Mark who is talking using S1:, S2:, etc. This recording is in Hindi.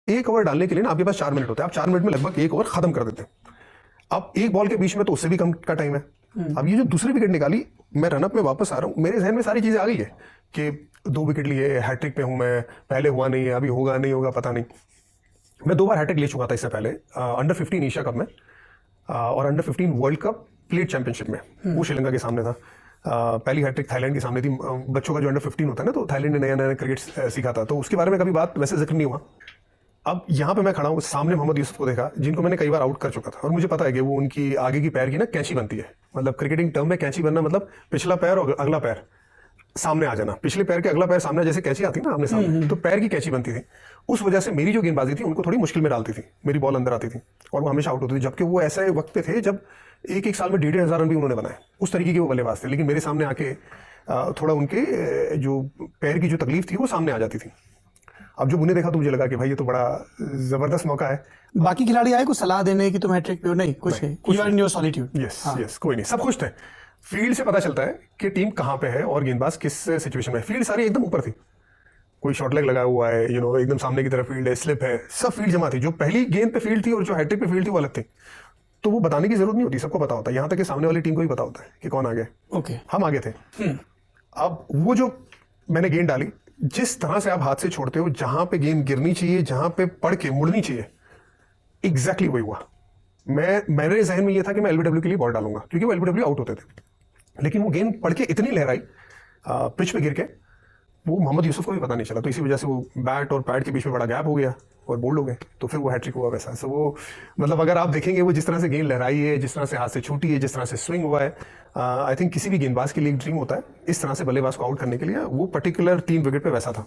S1: एक ओवर डालने के लिए ना आपके पास 4 मिनट होते हैं, आप 4 मिनट में लगभग एक ओवर खत्म कर देते हैं। अब एक बॉल के बीच में तो उससे भी कम का टाइम है। अब ये जो दूसरी विकेट निकाली, मैं रनअप में वापस आ रहा हूँ, मेरे जहन में सारी चीजें आ गई है कि 2 विकेट लिए, हैट्रिक पे हूँ मैं, पहले हुआ नहीं है, अभी होगा नहीं होगा पता नहीं। मैं 2 बार हैट्रिक ले चुका था इससे पहले, अंडर 15 एशिया कप में और under 15 world cup plate championship में, वो श्रीलंका के सामने था। पहली हैट्रिक थाईलैंड के सामने थी, बच्चों का जो अंडर 15 होता है ना, तो थाईलैंड ने नया नया क्रिकेट सीखा था, तो उसके बारे में कभी बात वैसे जिक्र नहीं हुआ। अब यहाँ पे मैं खड़ा हूँ, सामने मोहम्मद यूसुफ को देखा, जिनको मैंने कई बार आउट कर चुका था, और मुझे पता है कि वो उनकी आगे की पैर की ना कैंची बनती है। मतलब क्रिकेटिंग टर्म में कैंची बनना मतलब पिछला पैर और अगला पैर सामने आ जाना, पिछले पैर के अगला पैर सामने जैसे कैंची आती ना आमने सामने, तो पैर की कैंची बनती थी। उस वजह से मेरी जो गेंदबाजी थी उनको थोड़ी मुश्किल में डालती थी, मेरी बॉल अंदर आती थी और वो हमेशा आउट होती थी। जबकि वो ऐसे वक्त पे थे जब एक साल में 1,500 रन भी उन्होंने बनाए, उस तरीके के वो बल्लेबाज थे। लेकिन मेरे सामने आके थोड़ा उनके जो पैर की जो तकलीफ थी वो सामने आ जाती थी। अब जब उन्हें देखा तो मुझे लगा कि भाई ये तो बड़ा जबरदस्त मौका है।
S2: बाकी खिलाड़ी आए कुछ सलाह देने की तुम हैट्रिक पे हो? नहीं, कुछ नहीं, you are in your solitude.
S1: Yes, कोई नहीं, सब खुश थे। फील्ड से पता चलता है कि टीम कहाँ पे है और गेंदबाज किस सिचुएशन में है। फील्ड सारी एकदम ऊपर थी, कोई शॉर्ट लेग लगा हुआ है, एकदम सामने की तरफ फील्ड है, स्लिप है, सब फील्ड जमा थी। जो पहली गेंद पे फील्ड थी और जो हैट्रिक पे फील्ड थी वो अलग थी। तो वो बताने की जरूरत नहीं होती, सबको पता होता है, यहाँ तक कि सामने वाली टीम को भी पता होता है कि कौन आगे।
S2: ओके, हम
S1: आगे थे। अब वो जो मैंने गेंद डाली, जिस तरह से आप हाथ से छोड़ते हो, जहां पे गेंद गिरनी चाहिए, जहां पे पड़ के मुड़नी चाहिए, एग्जैक्टली वही हुआ। मेरे जहन में ये था कि मैं एलबीडब्ल्यू के लिए बॉल डालूंगा, क्योंकि वो एलबीडब्ल्यू आउट होते थे। लेकिन वो गेंद पड़ के इतनी लहराई पिच पे गिर के, वो मोहम्मद यूसुफ को भी पता नहीं चला। तो इसी वजह से वो बैट और पैड के बीच में बड़ा गैप हो गया और बोल्ड हो गए, तो फिर वो हैट्रिक हुआ वैसा। सो वो मतलब अगर आप देखेंगे वो जिस तरह से गेंद लहराई है, जिस तरह से हाथ से छूटी है, जिस तरह से स्विंग हुआ है, आई थिंक किसी भी गेंदबाज के लिए एक ड्रीम होता है इस तरह से बल्लेबाज को आउट करने के लिए। वो पर्टिकुलर 3 विकेट पे वैसा था।